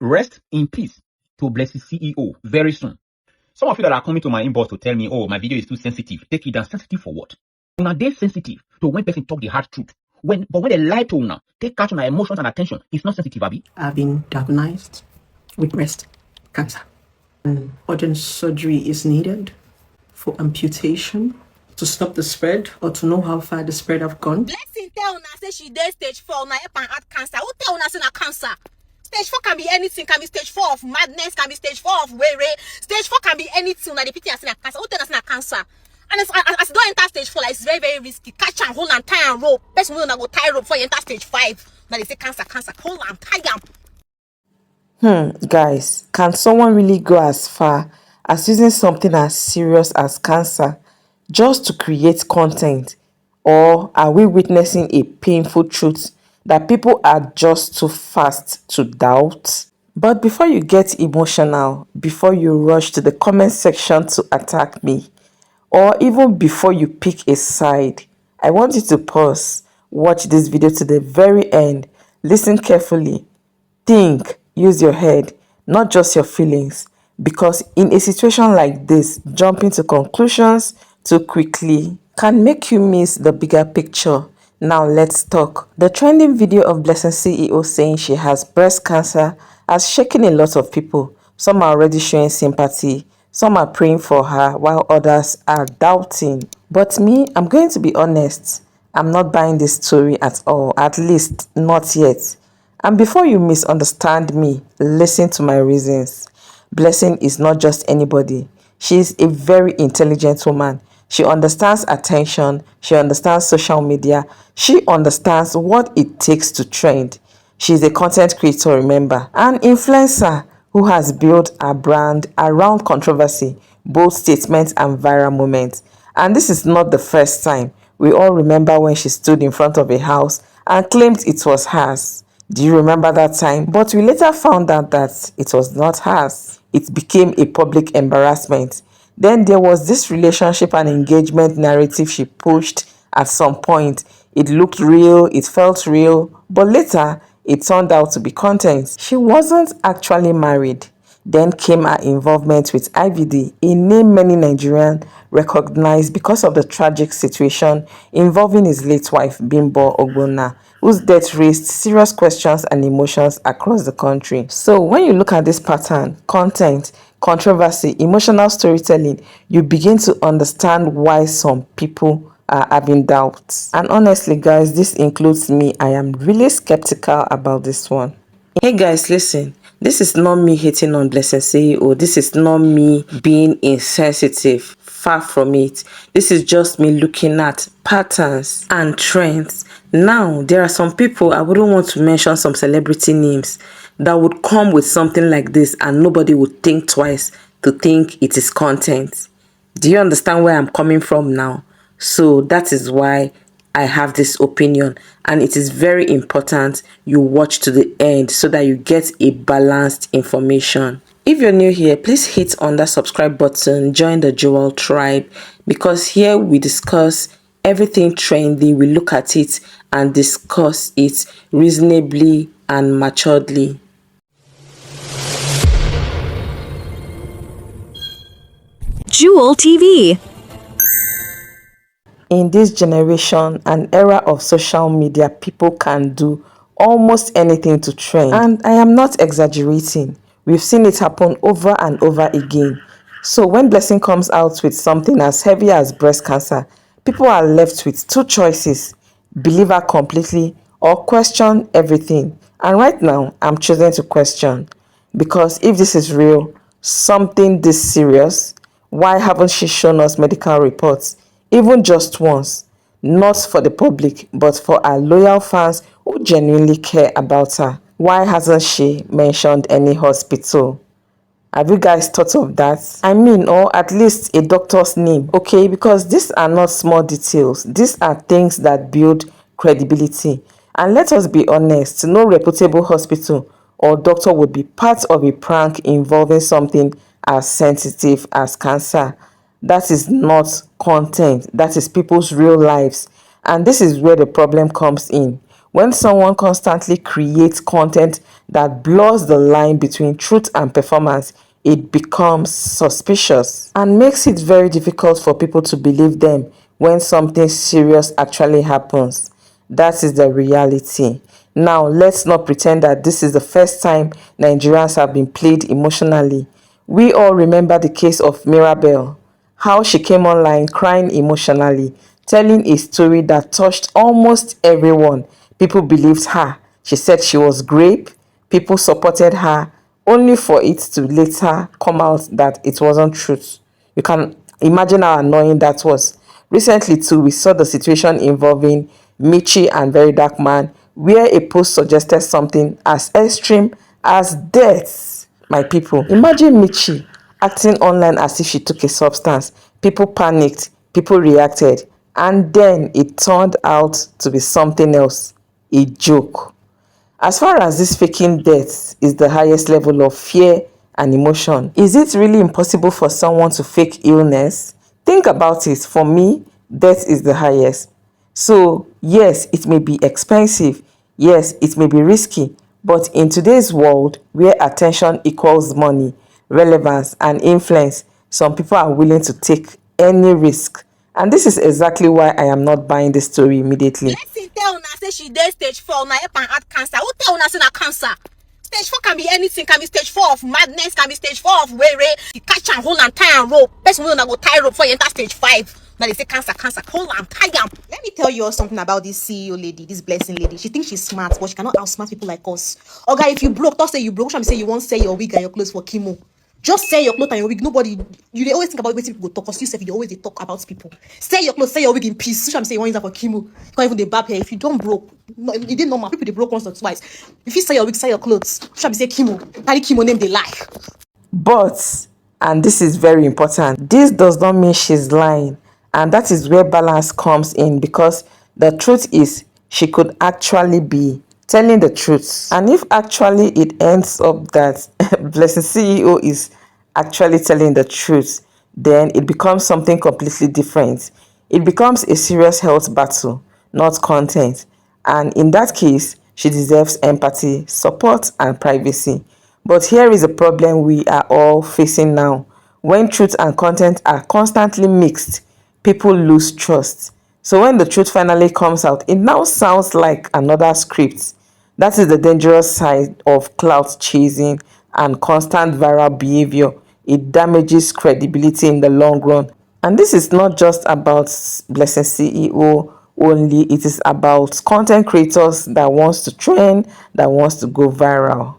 Rest in peace to Blessed CEO very soon. Some of you that are coming to my inbox to tell me, oh, my video is too sensitive. Take it down. Sensitive for what? Una dey sensitive to when person talk the hard truth. But when they lie to una, take catch on emotions and attention. It's not sensitive, Abi. I've been diagnosed with breast cancer. And urgent surgery is needed for amputation to stop the spread or to know how far the spread have gone. Blessing tell una say she dey stage 4 na help and add cancer. Who tell una say na cancer? Stage 4 can be anything, can be stage 4 of madness, can be stage 4 of were. Stage 4 can be anything. Una the pity say na cancer. Who tell us na cancer? And as you don't enter stage 4, like, it's very, very risky. Catch and hold and tie and rope. Person will not go tie rope before you enter stage 5. Now they say cancer. Hold and tie them. Guys, can someone really go as far as using something as serious as cancer just to create content? Or are we witnessing a painful truth that people are just too fast to doubt? But before you get emotional, before you rush to the comment section to attack me, or even before you pick a side, I want you to pause, watch this video to the very end, listen carefully, think, use your head, not just your feelings, because in a situation like this, jumping to conclusions too quickly can make you miss the bigger picture. Now let's talk. The trending video of Blessing CEO saying she has breast cancer has shaken a lot of people. Some are already showing sympathy, some are praying for her, while others are doubting. But me, I'm going to be honest, I'm not buying this story at all, at least not yet. And before you misunderstand me, listen to my reasons. Blessing is not just anybody. She is a very intelligent woman. She understands attention. She understands social media. She understands what it takes to trend. She is a content creator, remember, an influencer who has built a brand around controversy, bold statements and viral moments. And this is not the first time. We all remember when she stood in front of a house and claimed it was hers. Do you remember that time? But we later found out that it was not hers. It became a public embarrassment. Then there was this relationship and engagement narrative she pushed at some point. It looked real, it felt real, but later it turned out to be content. She wasn't actually married. Then came her involvement with IVD, a name many Nigerians recognize because of the tragic situation involving his late wife, Bimbo Ogbonna, whose death raised serious questions and emotions across the country. So when you look at this pattern, content, controversy, emotional storytelling, you begin to understand why some people are having doubts. And honestly, guys, this includes me. I am really skeptical about this one. Hey guys, listen, this is not me hating on Blessing CEO. This is not me being insensitive. Far from it. This is just me looking at patterns and trends. Now, there are some people, I wouldn't want to mention some celebrity names, that would come with something like this and nobody would think twice to think it is content. Do you understand where I'm coming from now? So that is why I have this opinion, and it is very important you watch to the end so that you get a balanced information. If you're new here, please hit on that subscribe button, join the Jewel tribe, because here we discuss everything trendy, we look at it and discuss it reasonably and maturedly. Jewel TV. In this generation, an era of social media, people can do almost anything to trend. And I am not exaggerating. We've seen it happen over and over again. So when Blessing comes out with something as heavy as breast cancer, people are left with two choices: believe her completely or question everything. And right now, I'm choosing to question. Because if this is real, something this serious, why haven't she shown us medical reports? Even just once, not for the public, but for our loyal fans who genuinely care about her. Why hasn't she mentioned any hospital? Have you guys thought of that? I mean, or at least a doctor's name, okay? Because these are not small details. These are things that build credibility. And let us be honest, no reputable hospital or doctor would be part of a prank involving something as sensitive as cancer. That is not content. That is people's real lives. And this is where the problem comes in. When someone constantly creates content that blurs the line between truth and performance, it becomes suspicious and makes it very difficult for people to believe them when something serious actually happens. That is the reality. Now, let's not pretend that this is the first time Nigerians have been played emotionally. We all remember the case of Mirabel, how she came online crying emotionally, telling a story that touched almost everyone. People believed her. She said she was grape. People supported her, only for it to later come out that it wasn't truth. You can imagine how annoying that was. Recently, too, we saw the situation involving Michi and Very Dark Man, where a post suggested something as extreme as death. My people, imagine Michi acting online as if she took a substance. People panicked, people reacted, and then it turned out to be something else, a joke. As far as this faking death is the highest level of fear and emotion, is it really impossible for someone to fake illness? Think about it. For me, death is the highest. So, yes, it may be expensive. Yes, it may be risky. But in today's world, where attention equals money, relevance, and influence, some people are willing to take any risk. And this is exactly why I am not buying this story immediately. Blessing tell una say she dey stage 4, una help am add cancer. Who tell una say na cancer? Stage 4 can be anything, can be stage 4 of madness, can be stage 4 of were. You catch and hold and tie and rope. Person wey una go tie rope before you enter stage 5. Now they say cancer, hold am, tie am. Let me tell you all something about this CEO lady, this blessing lady. She thinks she's smart, but she cannot outsmart people like us. Oga, if you broke, don't say you broke. Should say you won't sell your wig and your clothes for chemo. Just sell your clothes and your wig. Nobody, they always think about what people talk. Cause you always they talk about people. Sell your clothes, sell your wig in peace. Should say you want use that for chemo. You can't even the bab hair. If you don't broke, no, it didn't normal. People they broke once or twice. If you sell your wig, sell your clothes. Should say chemo. Carry chemo name they like. But, and this is very important, this does not mean she's lying. And that is where balance comes in, because the truth is she could actually be telling the truth. And if actually it ends up that Blessing CEO is actually telling the truth, then it becomes something completely different. It becomes a serious health battle, not content. And in that case, she deserves empathy, support, and privacy. But here is a problem we are all facing now. When truth and content are constantly mixed, people lose trust. So when the truth finally comes out, it now sounds like another script. That is the dangerous side of clout chasing and constant viral behavior. It damages credibility in the long run. And this is not just about Blessing CEO only, it is about content creators that wants to trend, that wants to go viral.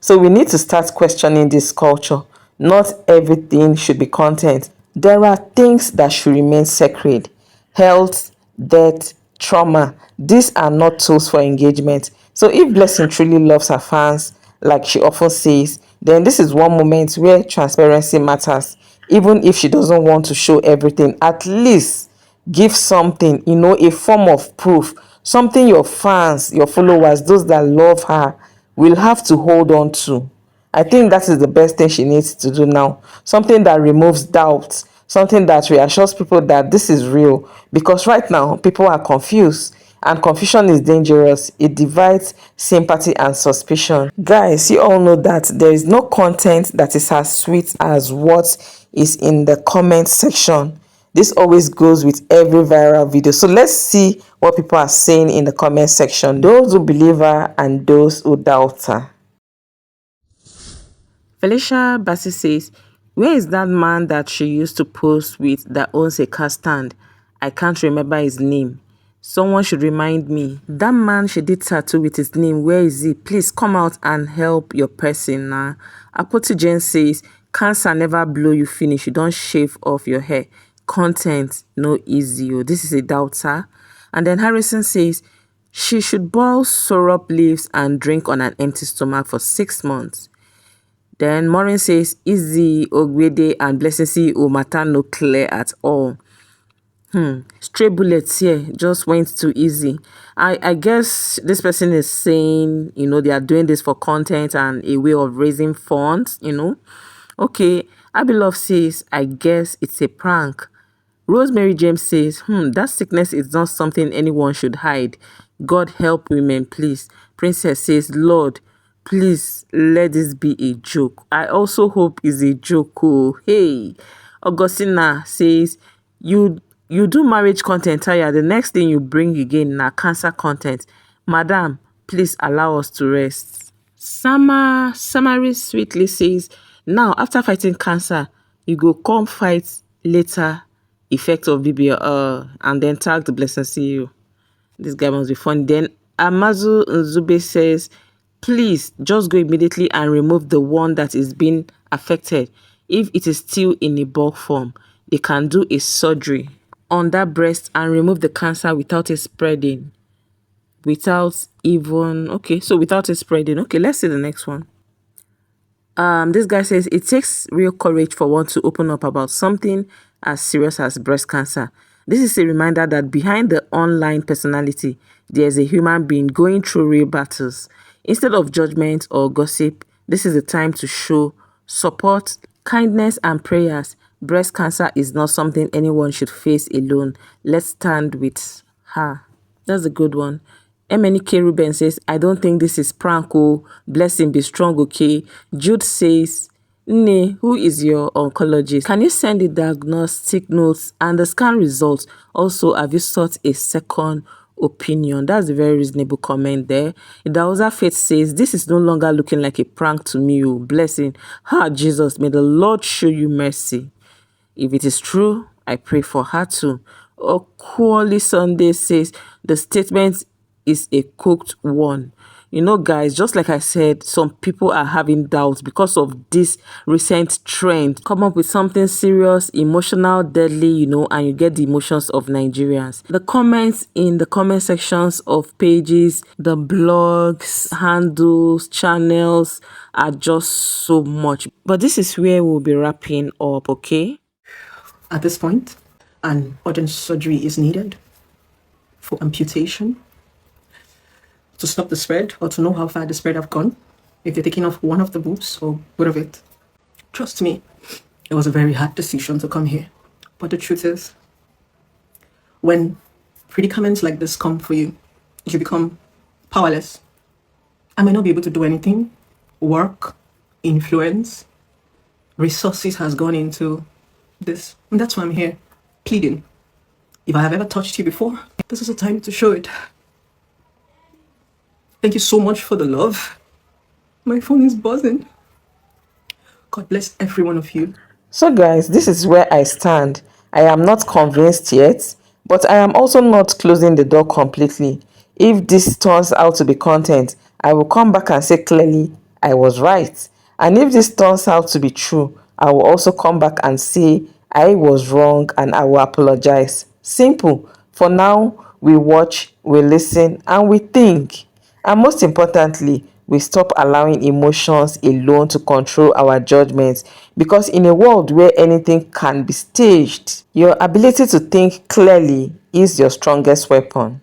So we need to start questioning this culture. Not everything should be content. There are things that should remain sacred. Health, death, trauma, these are not tools for engagement. So if Blessing truly loves her fans, like she often says, then this is one moment where transparency matters. Even if she doesn't want to show everything, at least give something, a form of proof, something your fans, your followers, those that love her will have to hold on to. I think that is the best thing she needs to do now. Something that removes doubt, something that reassures people that this is real. Because right now, people are confused. And confusion is dangerous. It divides sympathy and suspicion. Guys, you all know that there is no content that is as sweet as what is in the comment section. This always goes with every viral video. So let's see what people are saying in the comment section. Those who believe her and those who doubt her. Felicia Bassi says, where is that man that she used to post with that owns a car stand? I can't remember his name. Someone should remind me. That man she did tattoo with his name, where is he? Please come out and help your person now. Apoti Jane says, cancer never blow you finish. You don't shave off your hair. Content, no easy. Oh, this is a doubter. And then Harrison says, she should boil sorop leaves and drink on an empty stomach for 6 months. Then Maureen says, Easy, Ogwede, and Blessing CEO matter no clear at all. Stray bullets here just went too easy. I guess this person is saying, they are doing this for content and a way of raising funds, Okay, Abilove says, I guess it's a prank. Rosemary James says, that sickness is not something anyone should hide. God help women, please. Princess says, Lord, please let this be a joke. I also hope it's a joke. Oh, hey. Augustina says, you do marriage content, Taya. The next thing you bring again na cancer content. Madam, please allow us to rest. Samari sweetly says, now after fighting cancer, you go come fight later effect of BBL and then tag the blessing CEO. This guy must be funny. Then Amazu Nzube says, please just go immediately and remove the one that is being affected. If it is still in a bulk form, they can do a surgery on that breast and remove the cancer without it spreading. Without it spreading. Okay, let's see the next one. This guy says it takes real courage for one to open up about something as serious as breast cancer. This is a reminder that behind the online personality, there's a human being going through real battles. Instead of judgment or gossip, this is the time to show support, kindness, and prayers. Breast cancer is not something anyone should face alone. Let's stand with her. That's a good one. MNK Ruben says, I don't think this is prank. Oh, blessing, be strong, okay? Jude says, Nne, who is your oncologist? Can you send the diagnostic notes and the scan results? Also, have you sought a second opinion? That's a very reasonable comment there. Idauza Faith says, this is no longer looking like a prank to me. Oh, blessing. Jesus, may the Lord show you mercy. If it is true, I pray for her too. Okwoli Sunday says, the statement is a cooked one. You know, guys, just like I said, some people are having doubts because of this recent trend. Come up with something serious, emotional, deadly, and you get the emotions of Nigerians. The comments in the comment sections of pages, the blogs, handles, channels are just so much. But this is where we'll be wrapping up, okay? At this point, an urgent surgery is needed for amputation to stop the spread or to know how far the spread have gone. If they're taking off one of the boobs or both of it. Trust me, it was a very hard decision to come here. But the truth is, when predicaments like this come for you, you become powerless. I may not be able to do anything. Work, influence, resources has gone into this. And that's why I'm here, pleading. If I have ever touched you before, this is a time to show it. Thank you so much for the love. My phone is buzzing. God bless every one of you. So guys, this is where I stand. I am not convinced yet, but I am also not closing the door completely. If this turns out to be content, I will come back and say clearly I was right. And if this turns out to be true, I will also come back and say I was wrong and I will apologize. Simple. For now, we watch, we listen, and we think. And most importantly, we stop allowing emotions alone to control our judgments, because in a world where anything can be staged, your ability to think clearly is your strongest weapon.